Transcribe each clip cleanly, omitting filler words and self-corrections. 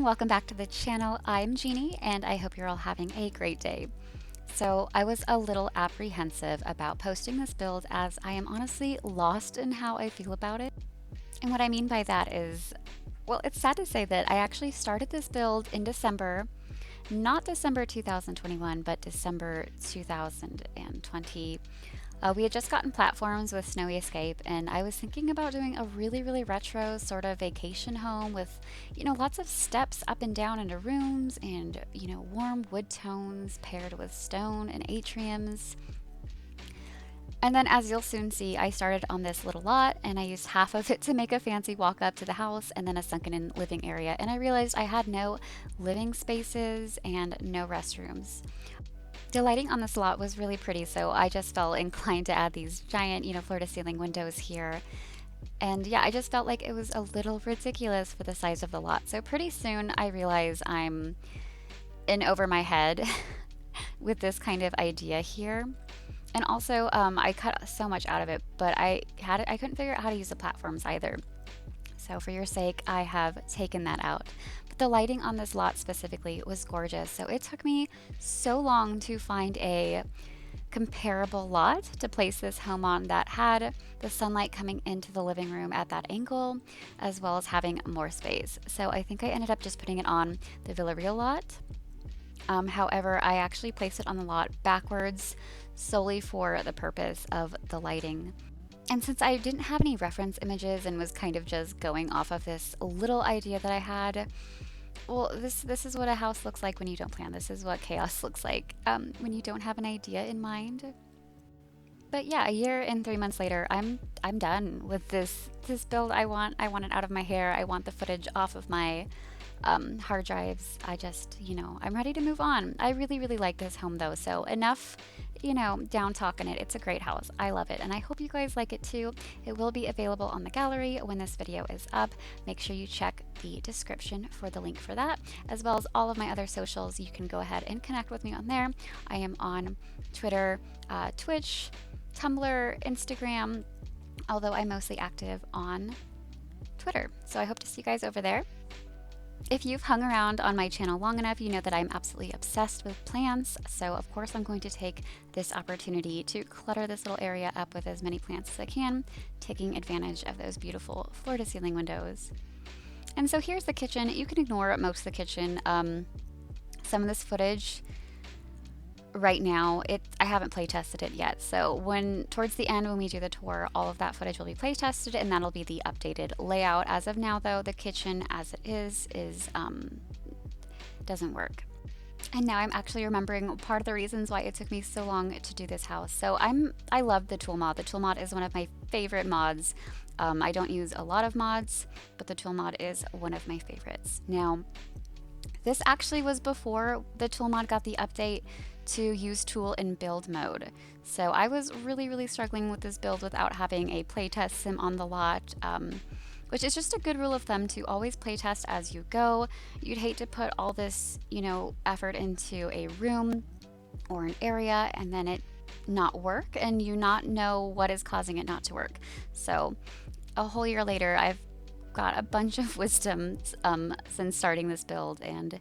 everyone, welcome back to the channel. I'm Jeannie and I hope you're all having a great day. So I was a little apprehensive about posting this build as I am honestly lost in how I feel about it. And what I mean by that is, well, it's sad to say that I actually started this build in December, not December 2021, but December 2020. We had just gotten platforms with Snowy Escape, and I was thinking about doing a really retro sort of vacation home with, lots of steps up and down into rooms and, warm wood tones paired with stone and atriums. And then, as you'll soon see, I started on this little lot and I used half of it to make a fancy walk up to the house and then a sunken in living area. And I realized I had no living spaces and no restrooms. The lighting on this lot was really pretty, so I just felt inclined to add these giant, floor-to-ceiling windows here. And yeah, I just felt like it was a little ridiculous for the size of the lot. So pretty soon I realized I'm in over my head with this kind of idea here. And also, I cut so much out of it, but I couldn't figure out how to use the platforms either. So for your sake, I have taken that out. But the lighting on this lot specifically was gorgeous. So it took me so long to find a comparable lot to place this home on that had the sunlight coming into the living room at that angle, as well as having more space. So I think I ended up just putting it on the Villarreal lot. However, I actually placed it on the lot backwards solely for the purpose of the lighting. And since I didn't have any reference images and was kind of just going off of this little idea that I had, well, this is what a house looks like when you don't plan. This is what chaos looks like when you don't have an idea in mind. But yeah, a year and 3 months later, I'm done with this build. I want it out of my hair. I want the footage off of my hard drives. I just, I'm ready to move on. I really like this home though, so enough down talking it. It's a great house. I love it, and I hope you guys like it too. It will be available on the gallery when this video is up. Make sure you check the description for the link for that, as well as all of my other socials. You can go ahead and connect with me on there. I am on Twitter, Twitch, Tumblr, Instagram, although I'm mostly active on Twitter. So I hope to see you guys over there. If you've hung around on my channel long enough, you know that I'm absolutely obsessed with plants, so of course I'm going to take this opportunity to clutter this little area up with as many plants as I can, taking advantage of those beautiful floor-to-ceiling windows. And so here's the kitchen. You can ignore most of the kitchen. Some of this footage right now, I haven't play tested it yet, so towards the end when we do the tour, all of that footage will be play tested and that'll be the updated layout. As of now though, the kitchen as it is doesn't work. And now I'm actually remembering part of the reasons why it took me so long to do this house. So I love the tool mod. The tool mod is one of my favorite mods. I don't use a lot of mods, but the tool mod is one of my favorites. Now, this actually was before the tool mod got the update to use tool in build mode. So I was really struggling with this build without having a playtest sim on the lot, which is just a good rule of thumb to always playtest as you go. You'd hate to put all this, effort into a room or an area and then it not work and you not know what is causing it not to work. So a whole year later, I've got a bunch of wisdom since starting this build, and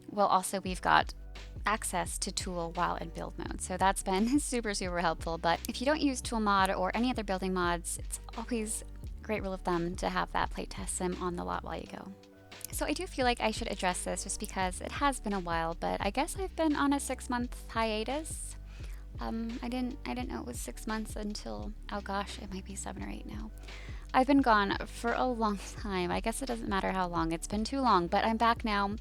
well, also we've got access to tool while in build mode, so that's been super helpful. But if you don't use tool mod or any other building mods, it's always a great rule of thumb to have that playtest sim on the lot while you go. So I do feel like I should address this just because it has been a while, but I guess I've been on a 6-month hiatus. I didn't know it was 6 months until, oh gosh, it might be 7 or 8 now. I've been gone for a long time. I guess it doesn't matter how long. It's been too long, but I'm back now.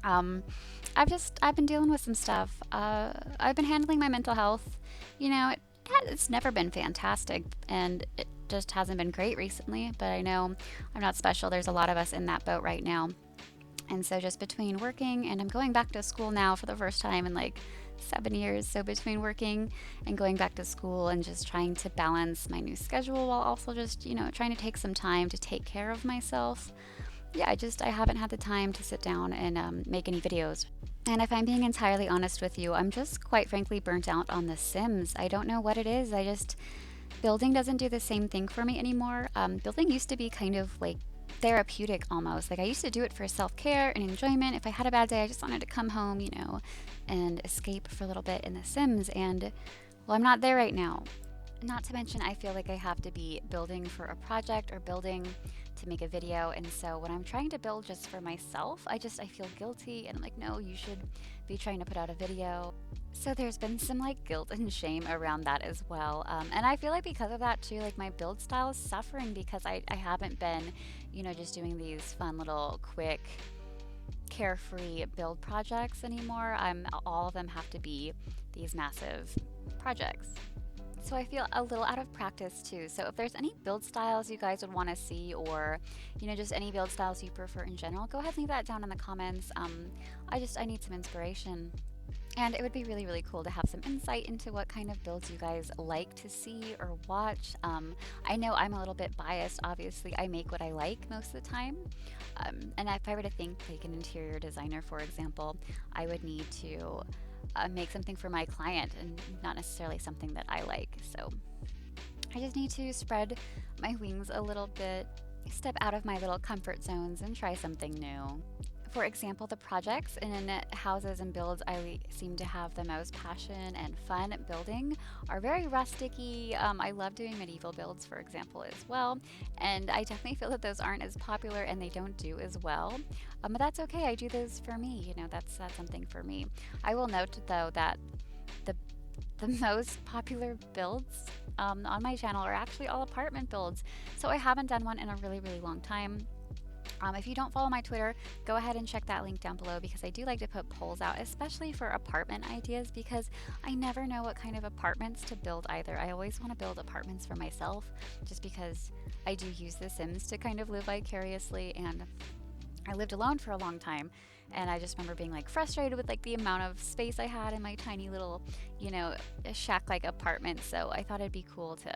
I've been dealing with some stuff. I've been handling my mental health. It's never been fantastic, and it just hasn't been great recently, but I know I'm not special. There's a lot of us in that boat right now. And so just between working, and I'm going back to school now for the first time in like 7 years. So between working and going back to school and just trying to balance my new schedule while also just, trying to take some time to take care of myself. Yeah, I haven't had the time to sit down and make any videos. And if I'm being entirely honest with you, I'm just quite frankly burnt out on The Sims. I don't know what it is. Building doesn't do the same thing for me anymore. Building used to be kind of like therapeutic almost. Like I used to do it for self-care and enjoyment. If I had a bad day, I just wanted to come home, and escape for a little bit in The Sims. And well, I'm not there right now. Not to mention, I feel like I have to be building for a project or building to make a video. And so when I'm trying to build just for myself, I feel guilty. And I'm like, no, you should be trying to put out a video. So there's been some like guilt and shame around that as well. And I feel like because of that too, like my build style is suffering because I haven't been, just doing these fun little quick carefree build projects anymore. All of them have to be these massive projects. So I feel a little out of practice too. So if there's any build styles you guys would want to see, or just any build styles you prefer in general, go ahead and leave that down in the comments. I need some inspiration. And it would be really, really cool to have some insight into what kind of builds you guys like to see or watch. I know I'm a little bit biased. Obviously, I make what I like most of the time. And if I were to think like an interior designer, for example, I would need to make something for my client and not necessarily something that I like. So I just need to spread my wings a little bit, step out of my little comfort zones and try something new. For example, the projects in houses and builds I seem to have the most passion and fun building are very rusticy. I love doing medieval builds, for example, as well. And I definitely feel that those aren't as popular and they don't do as well. But that's okay. I do those for me. That's something for me. I will note, though, that the most popular builds on my channel are actually all apartment builds. So I haven't done one in a really, really long time. If you don't follow my Twitter, go ahead and check that link down below because I do like to put polls out, especially for apartment ideas, because I never know what kind of apartments to build either. I always want to build apartments for myself just because I do use The Sims to kind of live vicariously, and I lived alone for a long time, and I just remember being like frustrated with like the amount of space I had in my tiny little, shack-like apartment. So I thought it'd be cool to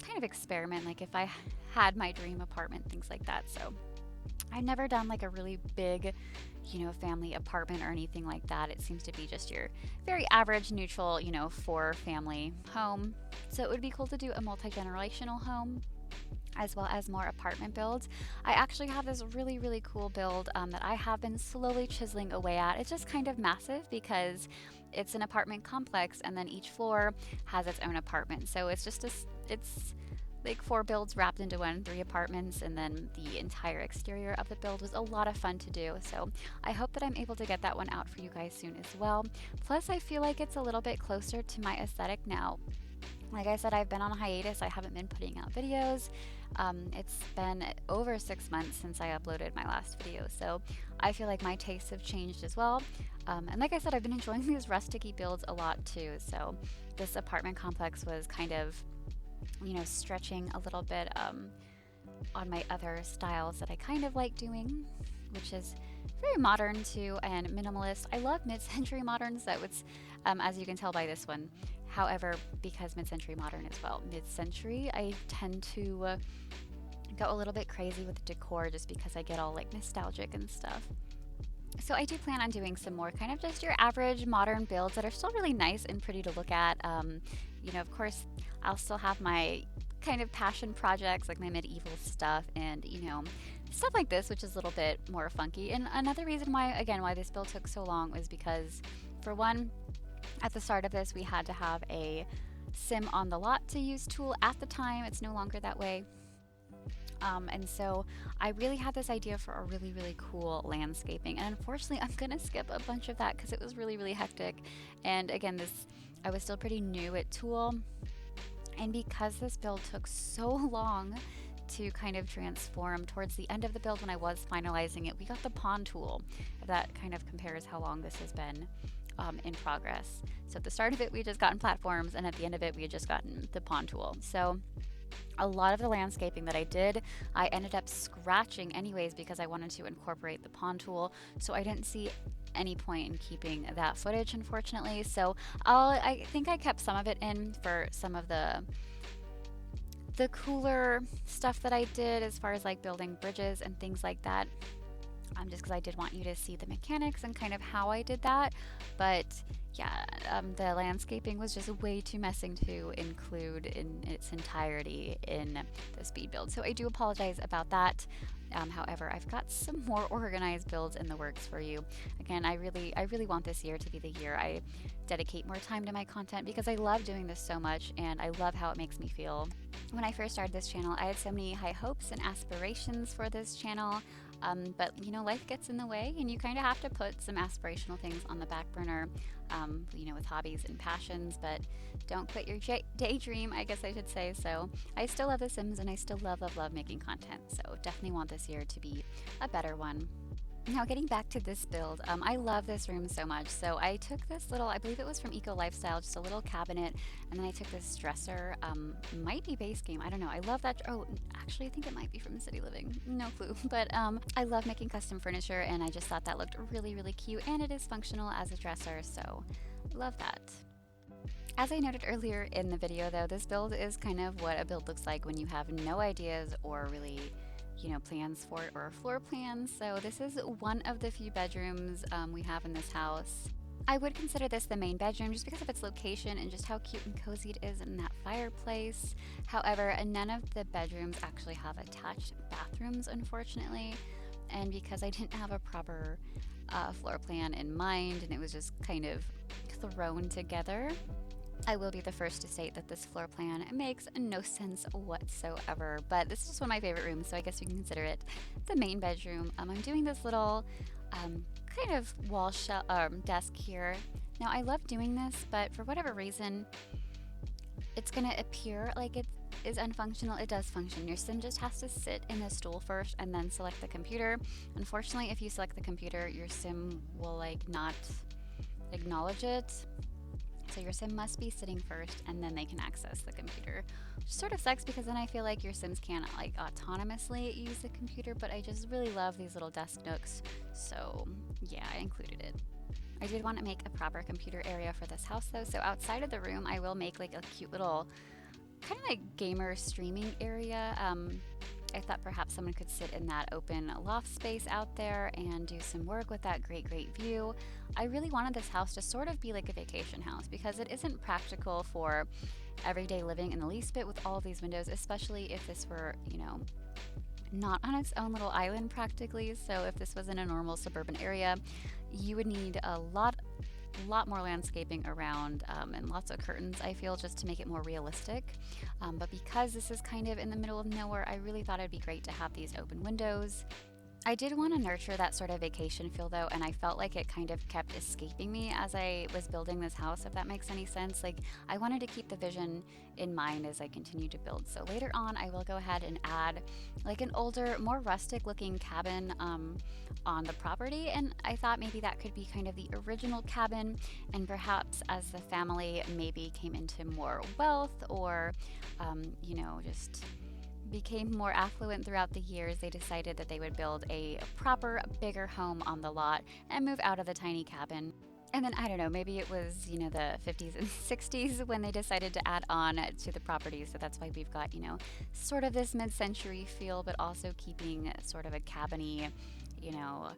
kind of experiment, like if I had my dream apartment, things like that. So I've never done like a really big, family apartment or anything like that. It seems to be just your very average, neutral, 4-family home. So it would be cool to do a multi-generational home as well as more apartment builds. I actually have this really, really cool build that I have been slowly chiseling away at. It's just kind of massive because it's an apartment complex and then each floor has its own apartment. So it's just it's like 4 builds wrapped into one, 3 apartments, and then the entire exterior of the build was a lot of fun to do. So I hope that I'm able to get that one out for you guys soon as well. Plus, I feel like it's a little bit closer to my aesthetic now. Like I said, I've been on a hiatus. I haven't been putting out videos. It's been over 6 months since I uploaded my last video, so I feel like my tastes have changed as well. And like I said, I've been enjoying these rusticy builds a lot too. So this apartment complex was kind of stretching a little bit on my other styles that I kind of like doing, which is very modern too and minimalist. I love mid-century modern, so it's as you can tell by this one. However, because mid-century modern as well, mid-century, I tend to go a little bit crazy with the decor just because I get all like nostalgic and stuff. So I do plan on doing some more kind of just your average modern builds that are still really nice and pretty to look at. Of course, I'll still have my kind of passion projects like my medieval stuff and, stuff like this, which is a little bit more funky. And another reason why this build took so long was because, for one, at the start of this, we had to have a sim on the lot to use tool at the time. It's no longer that way. And so I really had this idea for a really, really cool landscaping. And unfortunately, I'm going to skip a bunch of that because it was really, really hectic. And again, I was still pretty new at tool. And because this build took so long to kind of transform, towards the end of the build when I was finalizing it, we got the pawn tool. That kind of compares how long this has been in progress. So at the start of it, we had just gotten platforms, and at the end of it, we had just gotten the pawn tool. So a lot of the landscaping that I did, I ended up scratching anyways because I wanted to incorporate the pawn tool. So I didn't see any point in keeping that footage, unfortunately. So I think I kept some of it in for some of the cooler stuff that I did as far as like building bridges and things like that. just because I did want you to see the mechanics and kind of how I did that. But yeah, the landscaping was just way too messy to include in its entirety in the speed build. So I do apologize about that. However, I've got some more organized builds in the works for you. Again, I really want this year to be the year I dedicate more time to my content because I love doing this so much and I love how it makes me feel. When I first started this channel, I had so many high hopes and aspirations for this channel. But you know, life gets in the way and you kind of have to put some aspirational things on the back burner, you know, with hobbies and passions, but don't quit your daydream, I guess I should say. So I still love The Sims and I still love making content. So definitely want this year to be a better one. Now getting back to this build, I love this room so much. So I took this little, I believe it was from Eco Lifestyle, just a little cabinet, and then I took this dresser, might be Base Game, I don't know. I love that, oh, actually I think it might be from City Living, no clue. But I love making custom furniture and I just thought that looked really cute and it is functional as a dresser, so love that. As I noted earlier in the video though, this build is kind of what a build looks like when you have no ideas or really, you know, plans for it or floor plans. So this is one of the few bedrooms we have in this house. I would consider this the main bedroom just because of its location and just how cute and cozy it is in that fireplace. However, none of the bedrooms actually have attached bathrooms, unfortunately. And because I didn't have a proper floor plan in mind and it was just kind of thrown together, I will be the first to state that this floor plan makes no sense whatsoever, but this is just one of my favorite rooms, so I guess you can consider it the main bedroom. I'm doing this little kind of wall desk here. Now I love doing this, but for whatever reason, it's gonna appear like it is unfunctional. It does function. Your sim just has to sit in the stool first and then select the computer. Unfortunately, if you select the computer, your sim will like not acknowledge it. So your sim must be sitting first and then they can access the computer. Which sort of sucks because then I feel like your sims can't like autonomously use the computer, but I just really love these little desk nooks. So yeah, I included it. I did want to make a proper computer area for this house though. So outside of the room, I will make like a cute little kind of like gamer streaming area. I thought perhaps someone could sit in that open loft space out there and do some work with that great view. I really wanted this house to sort of be like a vacation house because it isn't practical for everyday living in the least bit with all of these windows, especially if this were, you know, not on its own little island practically. So if this was in a normal suburban area, you would need a lot more landscaping around and lots of curtains, I feel, just to make it more realistic. But because this is kind of in the middle of nowhere, I really thought it'd be great to have these open windows. I did want to nurture that sort of vacation feel though, and I felt like it kind of kept escaping me as I was building this house, if that makes any sense. Like, I wanted to keep the vision in mind as I continue to build. So later on, I will go ahead and add like an older, more rustic looking cabin on the property, and I thought maybe that could be kind of the original cabin, and perhaps as the family maybe came into more wealth or, you know, just became more affluent throughout the years, they decided that they would build a proper, bigger home on the lot and move out of the tiny cabin. And then, I don't know, maybe it was, you know, the 50s and 60s when they decided to add on to the property. So that's why we've got, you know, sort of this mid-century feel, but also keeping sort of a cabiny, you know,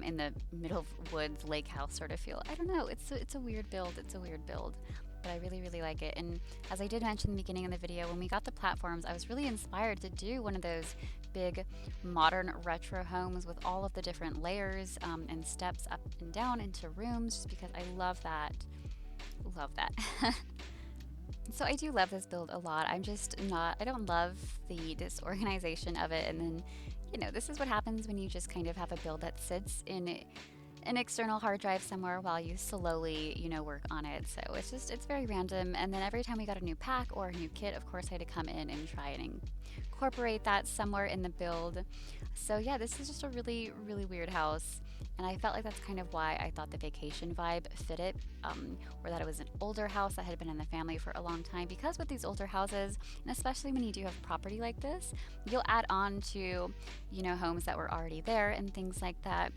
in the middle of woods, lake house sort of feel. I don't know, it's a weird build. It's a weird build. But I really like it. And as I did mention in the beginning of the video, when we got the platforms, I was really inspired to do one of those big modern retro homes with all of the different layers and steps up and down into rooms, just because I love that. So I do love this build a lot. I don't love the disorganization of it. And then, you know, this is what happens when you just kind of have a build that sits in an external hard drive somewhere while you slowly, you know, work on it. So it's very random. And then every time we got a new pack or a new kit, of course, I had to come in and try and incorporate that somewhere in the build. So yeah, this is just a really weird house. And I felt like that's kind of why I thought the vacation vibe fit it, or that it was an older house that had been in the family for a long time. Because with these older houses, and especially when you do have property like this, you'll add on to, you know, homes that were already there and things like that.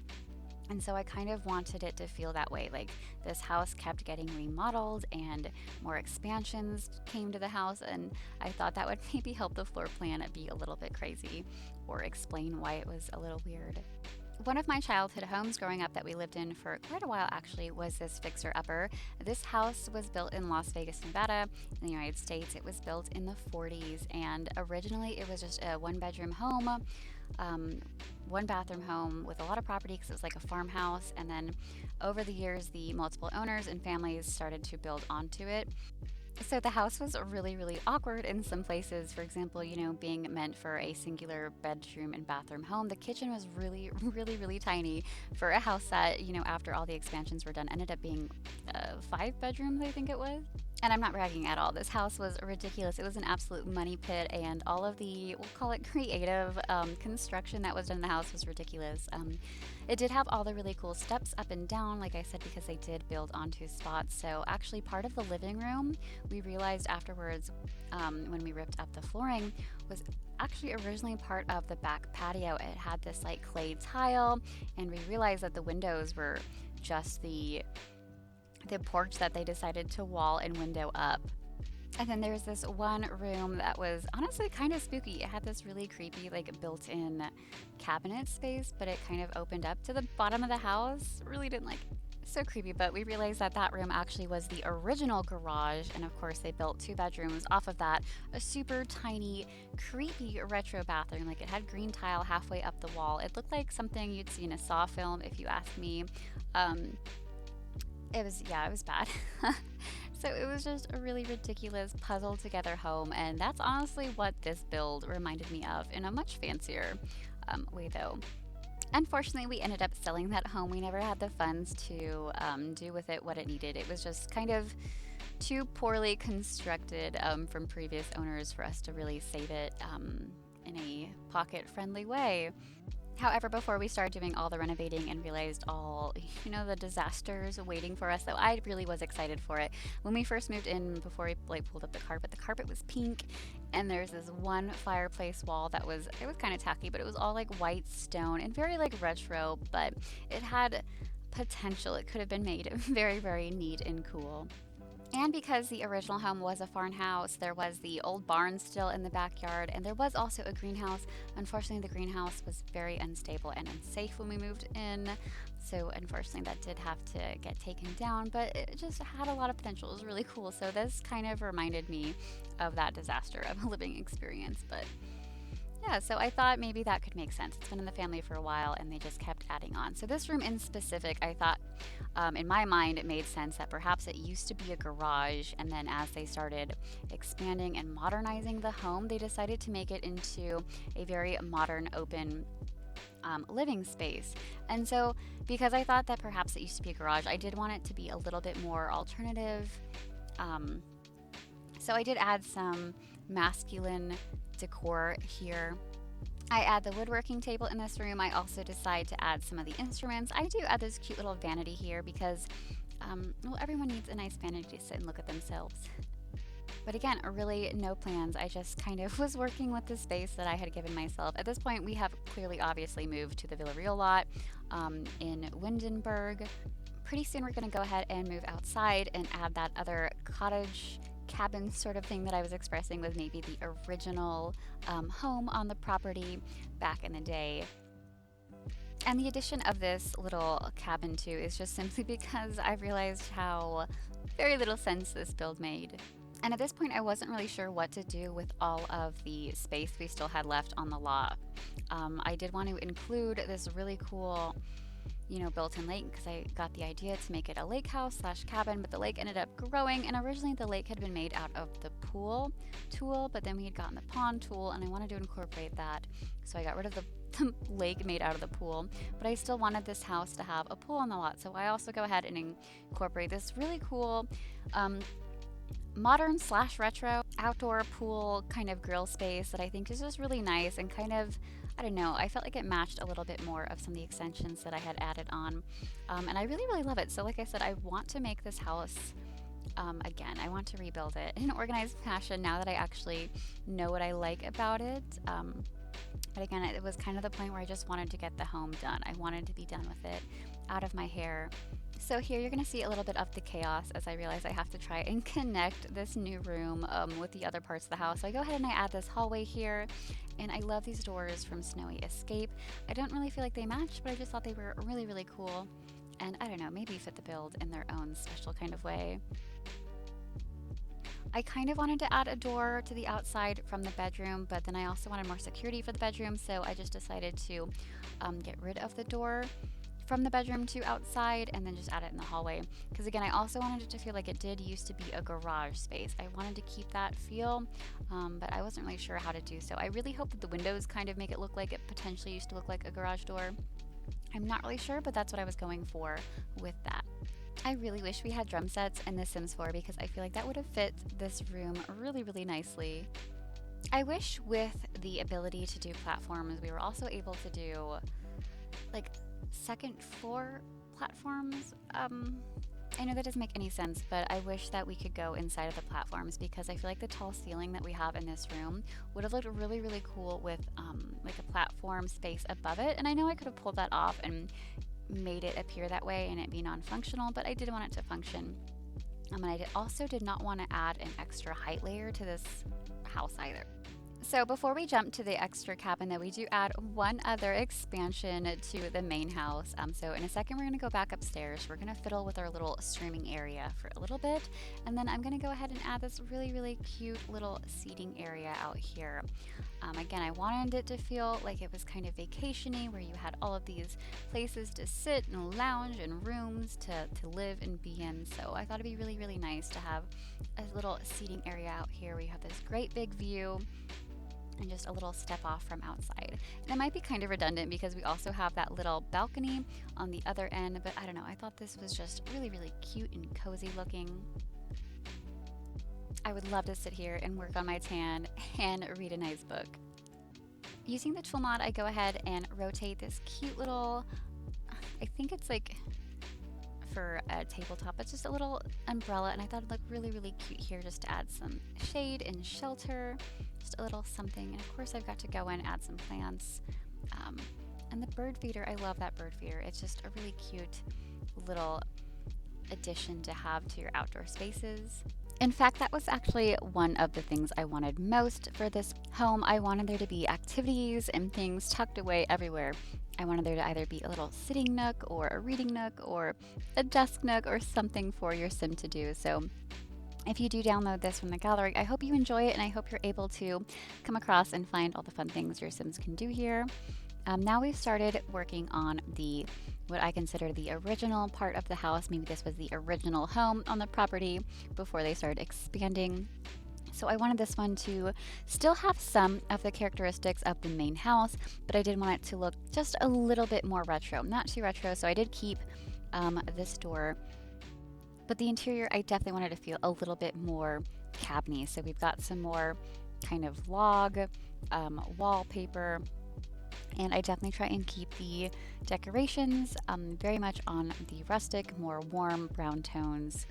And so I kind of wanted it to feel that way, like this house kept getting remodeled and more expansions came to the house, and I thought that would maybe help the floor plan be a little bit crazy or explain why it was a little weird. One of my childhood homes growing up that we lived in for quite a while actually was this fixer-upper. This house was built in Las Vegas, Nevada, in the United States. It was built in the 40s, and originally it was just a one-bedroom home, one bathroom home with a lot of property because it was like a farmhouse. And then over the years, the multiple owners and families started to build onto it. So the house was really, really awkward in some places. For example, you know, being meant for a singular bedroom and bathroom home, the kitchen was really, really, really tiny for a house that, you know, after all the expansions were done, ended up being 5 bedrooms, I think it was. And I'm not bragging at all. This house was ridiculous. It was an absolute money pit, and all of the, we'll call it creative construction that was done in the house was ridiculous. It did have all the really cool steps up and down, like I said, because they did build onto spots. So actually part of the living room, we realized afterwards when we ripped up the flooring, was actually originally part of the back patio. It had this like clay tile, and we realized that the windows were just the porch that they decided to wall and window up. And then there's this one room that was honestly kind of spooky. It had this really creepy like built-in cabinet space, but it kind of opened up to the bottom of the house. Really didn't like it. So creepy, but we realized that that room actually was the original garage, and of course they built 2 bedrooms off of that. A super tiny, creepy retro bathroom. Like it had green tile halfway up the wall. It looked like something you'd see in a Saw film, if you ask me. It was bad. So it was just a really ridiculous puzzled together home, and that's honestly what this build reminded me of in a much fancier way though. Unfortunately, we ended up selling that home. We never had the funds to do with it what it needed. It was just kind of too poorly constructed from previous owners for us to really save it in a pocket-friendly way. However, before we started doing all the renovating and realized all, you know, the disasters waiting for us, though, I really was excited for it. When we first moved in, before we like pulled up the carpet was pink, and there's this one fireplace wall that was, it was kind of tacky, but it was all like white stone and very like retro, but it had potential. It could have been made very, very neat and cool. And because the original home was a farmhouse, there was the old barn still in the backyard, and there was also a greenhouse. Unfortunately, the greenhouse was very unstable and unsafe when we moved in, so unfortunately that did have to get taken down, but it just had a lot of potential. It was really cool, so this kind of reminded me of that disaster of a living experience. But yeah, so I thought maybe that could make sense. It's been in the family for a while, and they just kept adding on. So this room in specific, I thought, in my mind, it made sense that perhaps it used to be a garage, and then as they started expanding and modernizing the home, they decided to make it into a very modern, open living space. And so because I thought that perhaps it used to be a garage, I did want it to be a little bit more alternative. So I did add some masculine decor here. I add the woodworking table in this room. I also decide to add some of the instruments. I do add this cute little vanity here because, well, everyone needs a nice vanity to sit and look at themselves. But again, really no plans. I just kind of was working with the space that I had given myself. At this point, we have clearly obviously moved to the Villarreal lot in Windenburg. Pretty soon we're going to go ahead and move outside and add that other cottage cabin sort of thing that I was expressing with maybe the original home on the property back in the day. And the addition of this little cabin too is just simply because I realized how very little sense this build made. And at this point I wasn't really sure what to do with all of the space we still had left on the lot. I did want to include this really cool, you know, built-in lake because I got the idea to make it a lake house / cabin, but the lake ended up growing, and originally the lake had been made out of the pool tool, but then we had gotten the pond tool and I wanted to incorporate that, so I got rid of the lake made out of the pool, but I still wanted this house to have a pool on the lot, so I also go ahead and incorporate this really cool modern / retro outdoor pool kind of grill space that I think is just really nice and kind of, I don't know, I felt like it matched a little bit more of some of the extensions that I had added on, and I really, really love it. So like I said, I want to make this house again. I want to rebuild it in an organized fashion now that I actually know what I like about it. But again, it was kind of the point where I just wanted to get the home done. I wanted to be done with it, out of my hair. So here you're going to see a little bit of the chaos as I realize I have to try and connect this new room with the other parts of the house. So I go ahead and I add this hallway here, and I love these doors from Snowy Escape. I don't really feel like they match, but I just thought they were really, really cool. And I don't know, maybe fit the build in their own special kind of way. I kind of wanted to add a door to the outside from the bedroom, but then I also wanted more security for the bedroom, so I just decided to get rid of the door from the bedroom to outside and then just add it in the hallway. Because again, I also wanted it to feel like it did used to be a garage space. I wanted to keep that feel, but I wasn't really sure how to do so. I really hope that the windows kind of make it look like it potentially used to look like a garage door. I'm not really sure, but that's what I was going for with that. I really wish we had drum sets in The Sims 4 because I feel like that would have fit this room really, really nicely. I wish with the ability to do platforms, we were also able to do like second floor platforms. I know that doesn't make any sense, but I wish that we could go inside of the platforms because I feel like the tall ceiling that we have in this room would have looked really, really cool with like a platform space above it. And I know I could have pulled that off and made it appear that way and it be non-functional, but I did want it to function. And I also did not want to add an extra height layer to this house either. So before we jump to the extra cabin, though, we do add one other expansion to the main house. So in a second, we're going to go back upstairs. We're going to fiddle with our little streaming area for a little bit. And then I'm going to go ahead and add this really, really cute little seating area out here. Again, I wanted it to feel like it was kind of vacation-y, where you had all of these places to sit and lounge and rooms to live and be in. So I thought it'd be really, really nice to have a little seating area out here where you have this great big view and just a little step off from outside. And it might be kind of redundant because we also have that little balcony on the other end, but I don't know, I thought this was just really, really cute and cozy looking. I would love to sit here and work on my tan and read a nice book. Using the tool mod, I go ahead and rotate this cute little, I think it's like for a tabletop, it's just a little umbrella, and I thought it looked really, really cute here just to add some shade and shelter, just a little something. And of course I've got to go in and add some plants. And the bird feeder, I love that bird feeder. It's just a really cute little addition to have to your outdoor spaces. In fact, that was actually one of the things I wanted most for this home. I wanted there to be activities and things tucked away everywhere. I wanted there to either be a little sitting nook or a reading nook or a desk nook or something for your sim to do. So if you do download this from the gallery, I hope you enjoy it and I hope you're able to come across and find all the fun things your sims can do here. Now we've started working on what I consider the original part of the house. Maybe this was the original home on the property before they started expanding. So I wanted this one to still have some of the characteristics of the main house, but I did want it to look just a little bit more retro. Not too retro, so I did keep this door, but the interior I definitely wanted to feel a little bit more cabiny. So we've got some more kind of log wallpaper, and I definitely try and keep the decorations very much on the rustic, more warm brown tones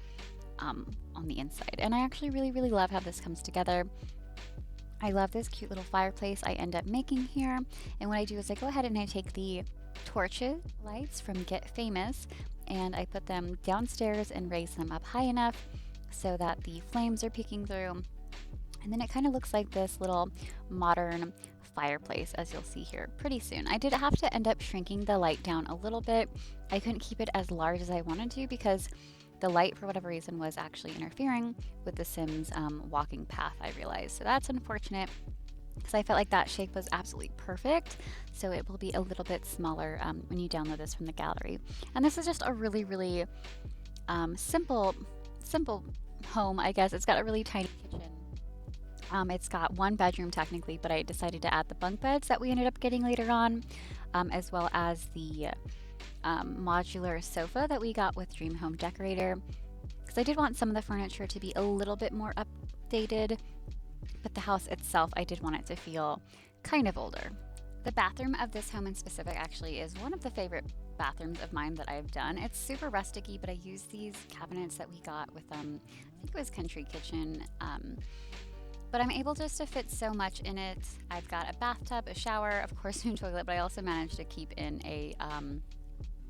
on the inside. And I actually really, really love how this comes together. I love this cute little fireplace I end up making here. And what I do is I go ahead and I take the torches lights from Get Famous and I put them downstairs and raise them up high enough so that the flames are peeking through. And then it kind of looks like this little modern fireplace, as you'll see here pretty soon. I did have to end up shrinking the light down a little bit. I couldn't keep it as large as I wanted to because the light, for whatever reason, was actually interfering with the Sims walking path, I realized. So that's unfortunate because I felt like that shape was absolutely perfect. So it will be a little bit smaller when you download this from the gallery. And this is just a really, really simple home, I guess. It's got a really tiny kitchen. It's got one bedroom technically, but I decided to add the bunk beds that we ended up getting later on, as well as the modular sofa that we got with Dream Home Decorator, because I did want some of the furniture to be a little bit more updated, but the house itself, I did want it to feel kind of older. The bathroom of this home in specific actually is one of the favorite bathrooms of mine that I've done. It's super rusticy, but I used these cabinets that we got with I think it was Country Kitchen. but I'm able just to fit so much in it. I've got a bathtub, a shower, of course, a toilet, but I also managed to keep in a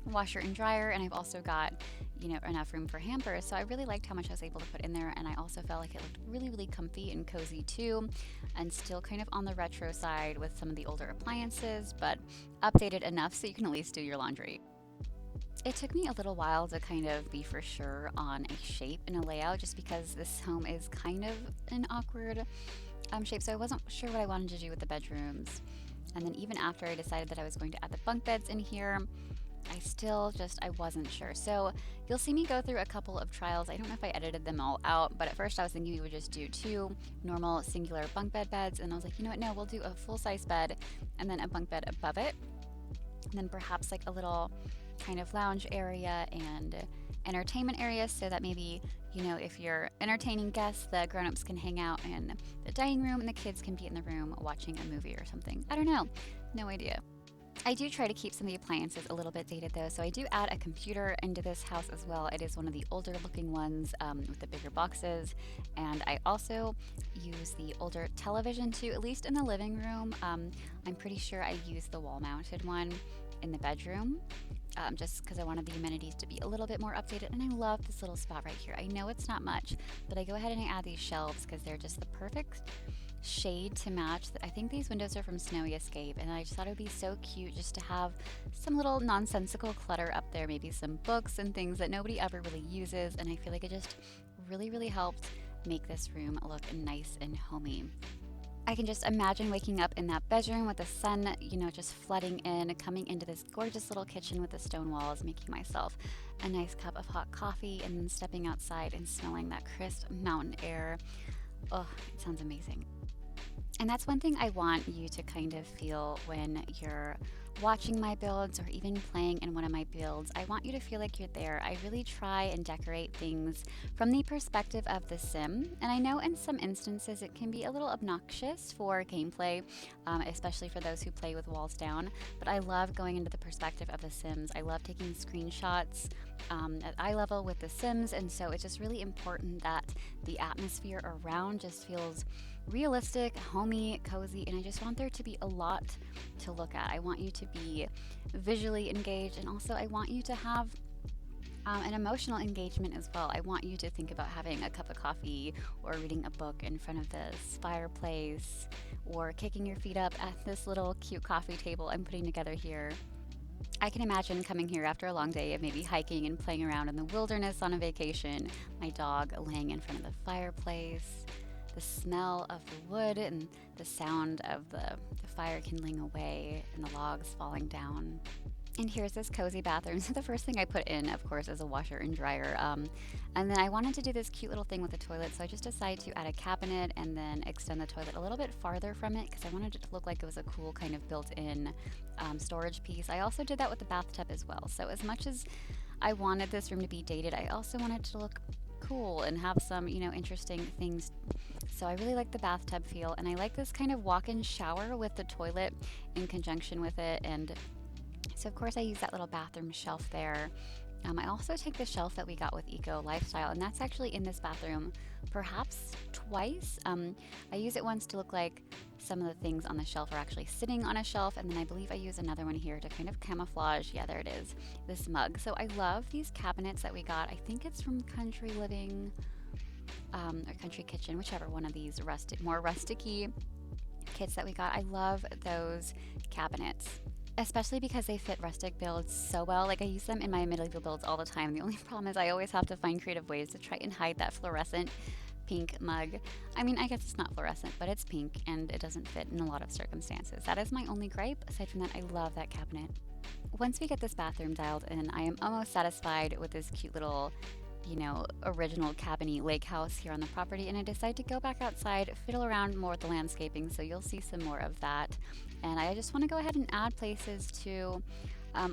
washer and dryer, and I've also got, you know, enough room for hampers. So I really liked how much I was able to put in there, and I also felt like it looked really, really comfy and cozy too, and still kind of on the retro side with some of the older appliances, but updated enough so you can at least do your laundry. It took me a little while to kind of be for sure on a shape and a layout, just because this home is kind of an awkward shape, so I wasn't sure what I wanted to do with the bedrooms. And then even after I decided that I was going to add the bunk beds in here, I wasn't sure. So you'll see me go through a couple of trials. I don't know if I edited them all out, but at first I was thinking we would just do 2 normal singular bunk bed beds, and I was like, you know what, no, we'll do a full-size bed and then a bunk bed above it, and then perhaps like a little kind of lounge area and entertainment area, so that maybe, you know, if you're entertaining guests, the grown-ups can hang out in the dining room and the kids can be in the room watching a movie or something. I don't know, no idea. I do try to keep some of the appliances a little bit dated though, so I do add a computer into this house as well. It is one of the older looking ones with the bigger boxes, and I also use the older television too, at least in the living room. I'm pretty sure I use the wall mounted one in the bedroom, just because I wanted the amenities to be a little bit more updated. And I love this little spot right here. I know it's not much, but I go ahead and I add these shelves because they're just the perfect shade to match. I think these windows are from Snowy Escape, and I just thought it would be so cute just to have some little nonsensical clutter up there, maybe some books and things that nobody ever really uses, and I feel like it just really, really helped make this room look nice and homey. I can just imagine waking up in that bedroom with the sun, you know, just flooding in, coming into this gorgeous little kitchen with the stone walls, making myself a nice cup of hot coffee, and then stepping outside and smelling that crisp mountain air. Oh, it sounds amazing. And that's one thing I want you to kind of feel when you're watching my builds or even playing in one of my builds. I want you to feel like you're there. I really try and decorate things from the perspective of the sim, and I know in some instances it can be a little obnoxious for gameplay, especially for those who play with walls down, but I love going into the perspective of the sims. I love taking screenshots at eye level with the sims, and so it's just really important that the atmosphere around just feels realistic, homey, cozy, and I just want there to be a lot to look at. I want you to be visually engaged, and also I want you to have an emotional engagement as well. I want you to think about having a cup of coffee or reading a book in front of this fireplace, or kicking your feet up at this little cute coffee table I'm putting together here. I can imagine coming here after a long day of maybe hiking and playing around in the wilderness on a vacation, my dog laying in front of the fireplace, the smell of the wood and the sound of the fire kindling away and the logs falling down. And here's this cozy bathroom. So the first thing I put in, of course, is a washer and dryer. And then I wanted to do this cute little thing with the toilet, so I just decided to add a cabinet and then extend the toilet a little bit farther from it because I wanted it to look like it was a cool kind of built-in storage piece. I also did that with the bathtub as well. So as much as I wanted this room to be dated, I also wanted it to look cool and have some, you know, interesting things. So I really like the bathtub feel, and I like this kind of walk-in shower with the toilet in conjunction with it. And so of course I use that little bathroom shelf there. I also take the shelf that we got with Eco Lifestyle, and that's actually in this bathroom perhaps twice. I use it once to look like some of the things on the shelf are actually sitting on a shelf, and then I believe I use another one here to kind of camouflage, yeah, there it is, this mug. So I love these cabinets that we got. I think it's from Country Living or Country Kitchen, whichever one of these more rustic-y kits that we got. I love those cabinets, especially because they fit rustic builds so well. Like, I use them in my medieval builds all the time. The only problem is I always have to find creative ways to try and hide that fluorescent pink mug. I mean, I guess it's not fluorescent, but it's pink and it doesn't fit in a lot of circumstances. That is my only gripe. Aside from that, I love that cabinet. Once we get this bathroom dialed in, I am almost satisfied with this cute little, you know, original cabin-y lake house here on the property, and I decided to go back outside, fiddle around more with the landscaping, so you'll see some more of that. And I just want to go ahead and add places to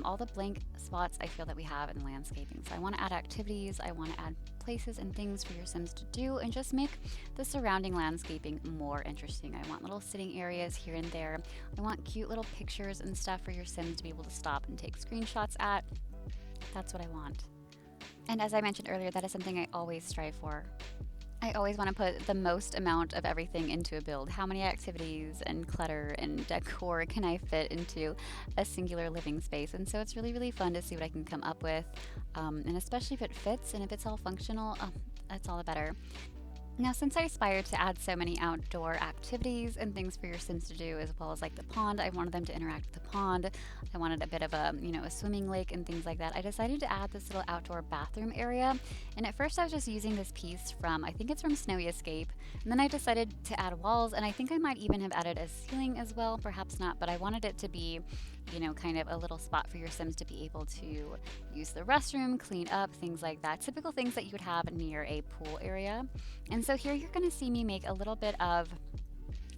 all the blank spots I feel that we have in the landscaping. So I want to add activities, I want to add places and things for your Sims to do, and just make the surrounding landscaping more interesting. I want little sitting areas here and there. I want cute little pictures and stuff for your Sims to be able to stop and take screenshots at. That's what I want. And as I mentioned earlier, that is something I always strive for. I always want to put the most amount of everything into a build. How many activities and clutter and decor can I fit into a singular living space? And so it's really, really fun to see what I can come up with. And especially if it fits and if it's all functional, that's all the better. Now, since I aspired to add so many outdoor activities and things for your Sims to do, as well as like the pond, I wanted them to interact with the pond. I wanted a bit of a, a swimming lake and things like that. I decided to add this little outdoor bathroom area. And at first I was just using this piece from, I think it's from Snowy Escape. And then I decided to add walls, and I think I might even have added a ceiling as well, perhaps not, but I wanted it to be, kind of a little spot for your Sims to be able to use the restroom, clean up, things like that. Typical things that you would have near a pool area. And so here you're going to see me make a little bit of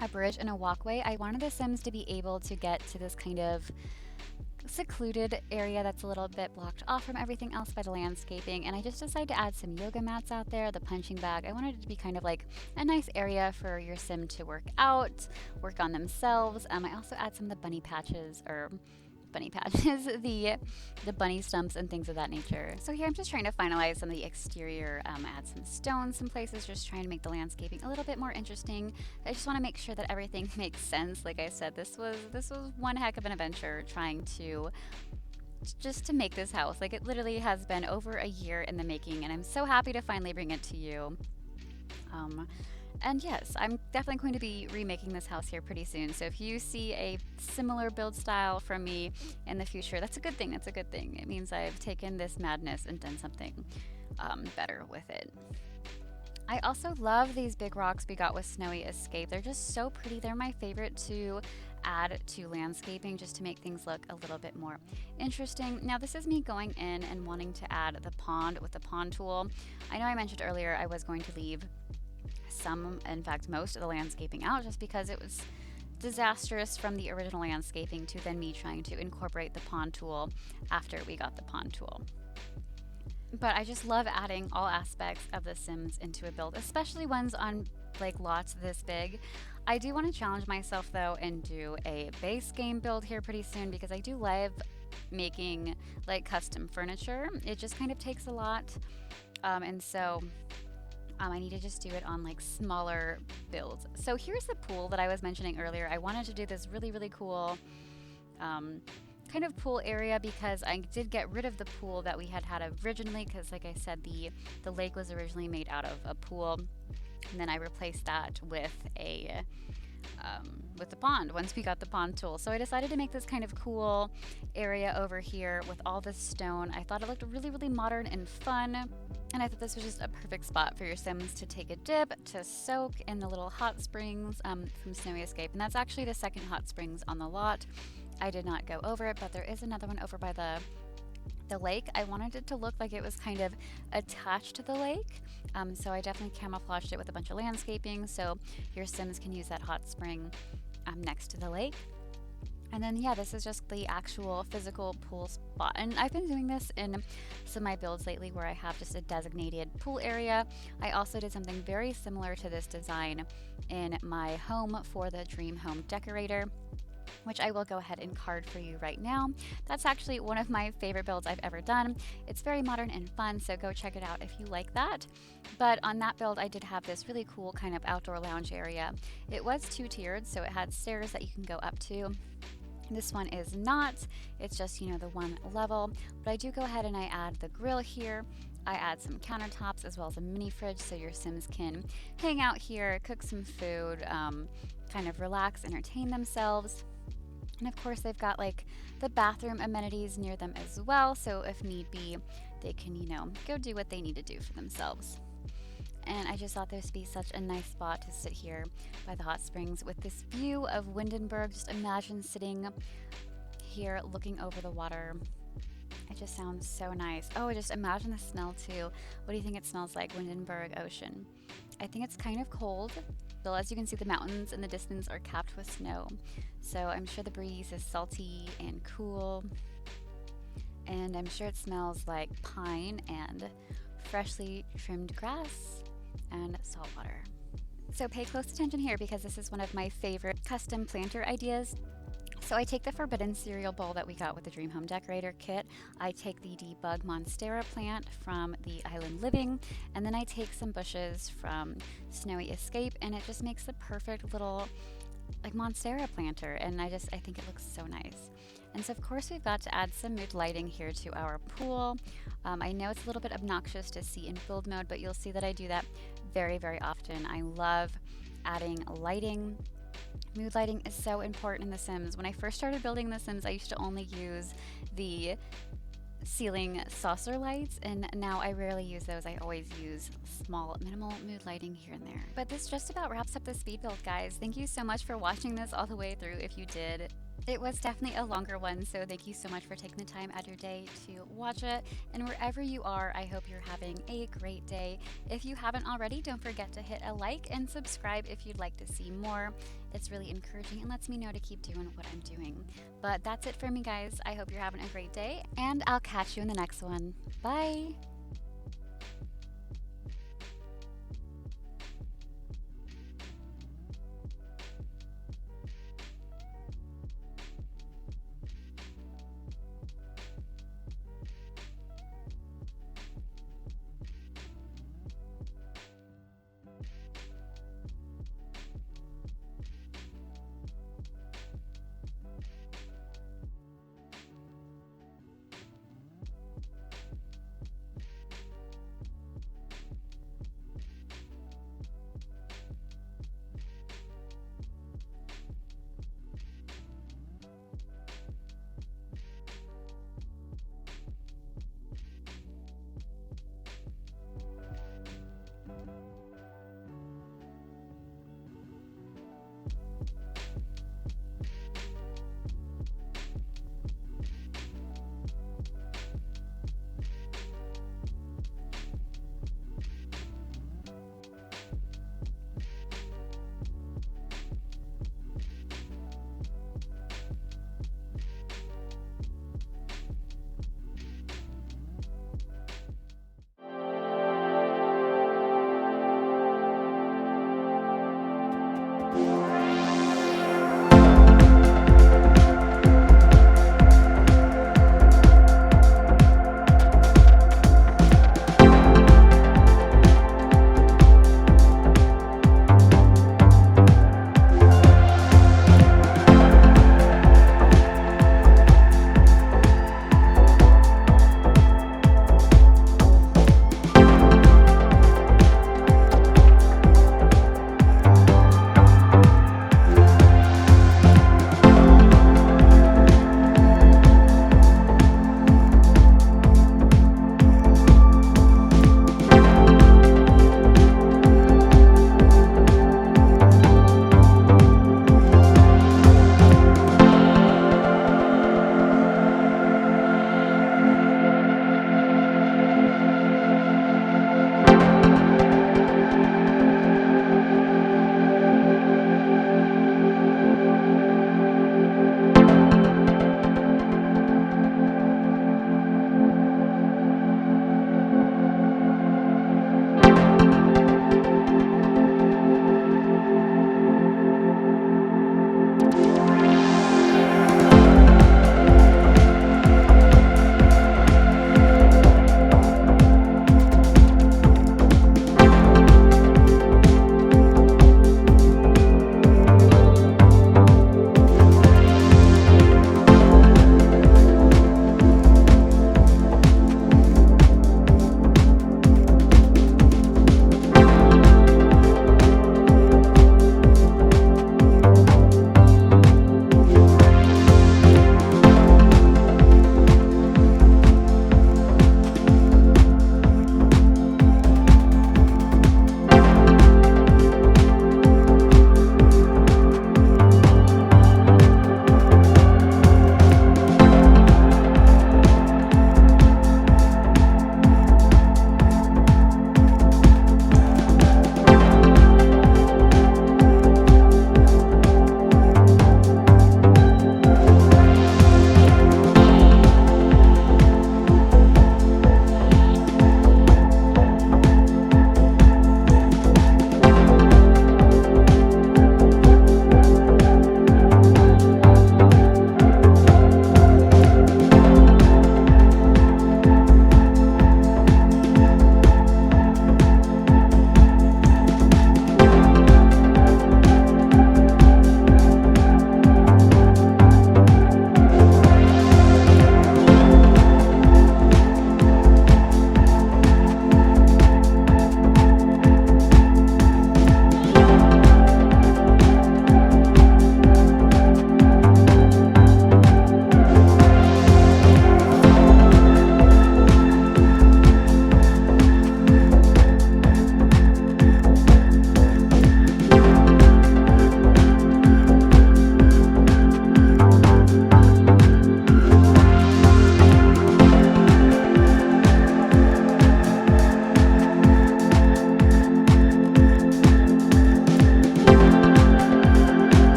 a bridge and a walkway. I wanted the Sims to be able to get to this kind of secluded area that's a little bit blocked off from everything else by the landscaping, and I just decided to add some yoga mats out there, the punching bag. I wanted it to be kind of like a nice area for your Sim to work out, work on themselves. I also add some of the bunny patches, the bunny stumps and things of that nature. So here I'm just trying to finalize some of the exterior, add some stones some places, just trying to make the landscaping a little bit more interesting. I just want to make sure that everything makes sense. Like I said, this was one heck of an adventure trying to make this house. Like, it literally has been over a year in the making, and I'm so happy to finally bring it to you. And yes, I'm definitely going to be remaking this house here pretty soon. So if you see a similar build style from me in the future, that's a good thing. That's a good thing. It means I've taken this madness and done something better with it. I also love these big rocks we got with Snowy Escape. They're just so pretty. They're my favorite to add to landscaping, just to make things look a little bit more interesting. Now, this is me going in and wanting to add the pond with the pond tool. I know I mentioned earlier I was going to leave some, in fact most of the landscaping out, just because it was disastrous from the original landscaping to then me trying to incorporate the pond tool after we got the pond tool. But I just love adding all aspects of the Sims into a build, especially ones on like lots this big. I do want to challenge myself though and do a base game build here pretty soon, because I do love making like custom furniture. It just kind of takes a lot, and so I need to just do it on like smaller builds. So here's the pool that I was mentioning earlier. I wanted to do this really, really cool kind of pool area, because I did get rid of the pool that we had originally, because like I said, the lake was originally made out of a pool, and then I replaced that with the pond once we got the pond tool. So I decided to make this kind of cool area over here with all this stone. I thought it looked really, really modern and fun, and I thought this was just a perfect spot for your Sims to take a dip, to soak in the little hot springs from Snowy Escape. And that's actually the second hot springs on the lot. I did not go over it, but there is another one over by the lake. I wanted it to look like it was kind of attached to the lake, so I definitely camouflaged it with a bunch of landscaping so your Sims can use that hot spring next to the lake. And then yeah, this is just the actual physical pool spot, and I've been doing this in some of my builds lately where I have just a designated pool area. I also did something very similar to this design in my home for the Dream Home Decorator, which I will go ahead and card for you right now. That's actually one of my favorite builds I've ever done. It's very modern and fun, so go check it out if you like that. But on that build, I did have this really cool kind of outdoor lounge area. It was two-tiered, so it had stairs that you can go up to. This one is not, it's just, the one level, but I do go ahead and I add the grill here. I add some countertops as well as a mini fridge so your Sims can hang out here, cook some food, kind of relax, entertain themselves. And of course they've got like the bathroom amenities near them as well, so if need be, they can, go do what they need to do for themselves. And I just thought this would be such a nice spot to sit here by the hot springs with this view of Windenburg. Just imagine sitting here looking over the water. It just sounds so nice. Oh, just imagine the smell too. What do you think it smells like? Windenburg Ocean. I think it's kind of cold. Well, as you can see, the mountains in the distance are capped with snow. So I'm sure the breeze is salty and cool. And I'm sure it smells like pine and freshly trimmed grass and salt water. So pay close attention here, because this is one of my favorite custom planter ideas. So I take the forbidden cereal bowl that we got with the Dream Home Decorator kit, I take the debug monstera plant from the Island Living, and then I take some bushes from Snowy Escape, and it just makes the perfect little like monstera planter, and I think it looks so nice. And so of course we've got to add some mood lighting here to our pool. I know it's a little bit obnoxious to see in build mode, but you'll see that I do that very, very often. I love adding lighting. Mood lighting is so important in The Sims. When I first started building The Sims, I used to only use the ceiling saucer lights, and now I rarely use those. I always use small, minimal mood lighting here and there. But this just about wraps up the speed build, guys. Thank you so much for watching this all the way through if you did. It was definitely a longer one, so thank you so much for taking the time out of your day to watch it. And wherever you are, I hope you're having a great day. If you haven't already, don't forget to hit a like and subscribe if you'd like to see more. It's really encouraging and lets me know to keep doing what I'm doing. But that's it for me, guys. I hope you're having a great day, and I'll catch you in the next one. Bye!